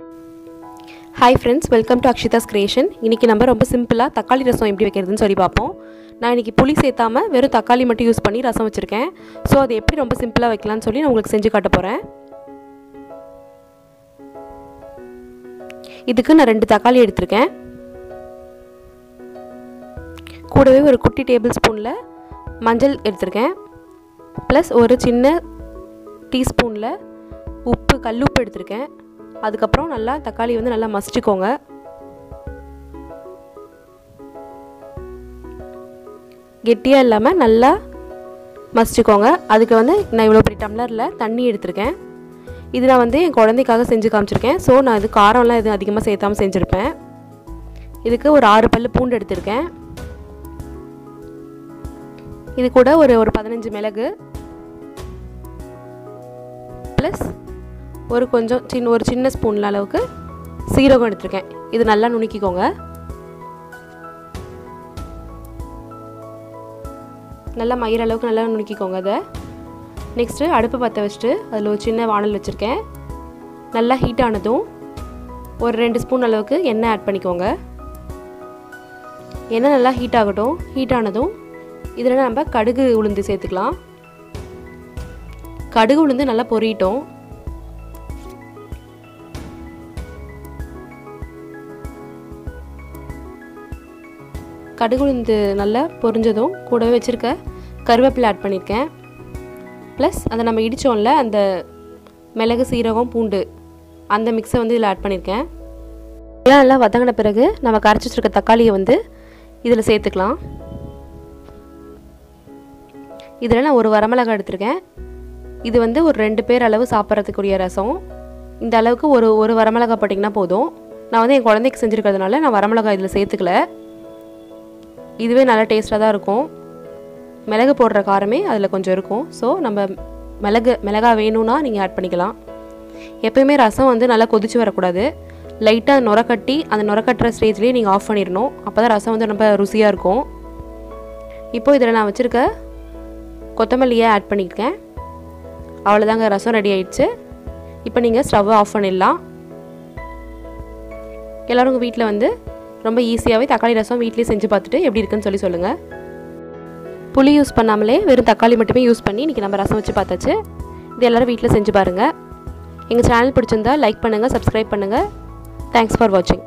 Hi friends, welcome to Akshita's Creation. இன்னைக்கு நம்ம ரொம்ப சிம்பிளா தக்காளி ரசம் எப்படி வைக்கிறதுன்னு சொல்லி பாப்போம். நான் இன்னைக்கு புளி சேர்த்தாம வெறும் தக்காளி மட்டும் யூஸ் பண்ணி ரசம் வச்சிருக்கேன். சோ அது எப்படி ரொம்ப சிம்பிளா வைக்கலாம்னு சொல்லி நான் உங்களுக்கு செஞ்சு காட்ட போறேன். இதுக்கு நான் 2 தக்காளி எடுத்துர்க்கேன். கூடவே ஒரு குட்டி டேபிள் ஸ்பூன்ல மஞ்சள் எடுத்துர்க்கேன். பிளஸ் ஒரு சின்ன டீஸ்பூன்ல உப்பு கல்லுப்பு எடுத்துர்க்கேன். அதுக்கு அப்புறம் நல்லா தக்காளி வந்து நல்லா மசிச்சுக்கோங்க. கெட்டியா இல்லாம நல்லா மசிச்சுக்கோங்க. அதுக்கு வந்து நான் இவ்வளவு பெரிய டம்ளர்ல தண்ணி எடுத்துர்க்கேன். இது நான் வந்து என் குழந்தைக்காக செஞ்சு காமிச்சிருக்கேன். சோ நான் இது காரம்லாம் எதுவும் அதிகமா சேர்த்தாம செஞ்சிருப்பேன். இதுக்கு ஒரு 6 பல்லு பூண்டு எடுத்துர்க்கேன். இது கூட ஒரு 15 மிளகு பிளஸ் ஒரு சின்ன ஸ்பூன் அளவுக்கு சீரகம் எடுத்துர்க்கேன். இது நல்லா நுணுக்கிக்கோங்க. நல்லா மயிர அளவுக்கு நல்லா நுணுக்கிக்கோங்க அத. நெக்ஸ்ட் அடுப்பு பத்த வச்சிட்டு அதுல ஒரு சின்ன வாணல் வச்சிருக்கேன். நல்லா ஹீட் ஆனதும் ஒரு 2 ஸ்பூன் அளவுக்கு எண்ணெய் ஆட் பண்ணிக்கோங்க. எண்ணெய் நல்லா ஹீட் ஆகட்டும். ஹீட் ஆனதும் இதல நம்ம கடுகு உளுந்து சேர்த்துக்கலாம். கடுகு உளுந்து நல்லா பொரியட்டும். கடுகு உளுந்து நல்லா பொரிஞ்சதும் கூடவே வச்சிருக்க கருவேப்பிலை ஆட் பண்ணிருக்கேன். ப்ளஸ் அதை நம்ம இடிச்சோம்ல அந்த மிளகு சீரகம் பூண்டு அந்த மிக்ஸை வந்து இதில் ஆட் பண்ணியிருக்கேன். இதெல்லாம் நல்லா வதங்கின பிறகு நம்ம கரைச்சி வச்சிருக்க தக்காளியை வந்து இதில் சேர்த்துக்கலாம். இதில் நான் ஒரு வரமிளகாய் எடுத்திருக்கேன். இது வந்து ஒரு 2 பேர் அளவு சாப்பிட்றதுக்குரிய ரசம். இந்த அளவுக்கு ஒரு வரமிளகாய் போட்டிங்கன்னா போதும். நான் வந்து என் குழந்தைக்கு செஞ்சுருக்கிறதுனால நான் வரமிளகாய் இதில் சேர்த்துக்கல. இதுவே நல்ல டேஸ்ட்டாக தான் இருக்கும். மிளகு போடுற காரமே அதில் கொஞ்சம் இருக்கும். ஸோ நம்ம மிளகாய் வேணும்னா நீங்கள் ஆட் பண்ணிக்கலாம். எப்போயுமே ரசம் வந்து நல்லா கொதிச்சு வரக்கூடாது. லைட்டாக நுரக்கட்டி அந்த நுரக்கட்டுற ஸ்டேஜ்லேயே நீங்கள் ஆஃப் பண்ணிடணும். அப்போ தான் ரசம் வந்து ரொம்ப ருசியாக இருக்கும். இப்போ இதில் நான் வச்சுருக்க கொத்தமல்லியை ஆட் பண்ணியிருக்கேன். அவ்வளோதாங்க, ரசம் ரெடி ஆயிடுச்சு. இப்போ நீங்கள் ஸ்டவ்வை ஆஃப் பண்ணிடலாம். எல்லோரும் உங்கள் வீட்டில் வந்து ரொம்ப ஈஸியாகவே தக்காளி ரசம் வீட்டிலே செஞ்சு பார்த்துட்டு எப்படி இருக்குன்னு சொல்லி சொல்லுங்கள். புளி யூஸ் பண்ணாமலே வெறும் தக்காளி மட்டுமே யூஸ் பண்ணி இன்றைக்கி நம்ம ரசம் வச்சு பார்த்தாச்சு. இது எல்லோரும் வீட்டில் செஞ்சு பாருங்கள். எங்கள் சேனல் பிடிச்சிருந்தா லைக் பண்ணுங்கள், சப்ஸ்கிரைப் பண்ணுங்கள். தேங்க்ஸ் ஃபார் வாட்சிங்.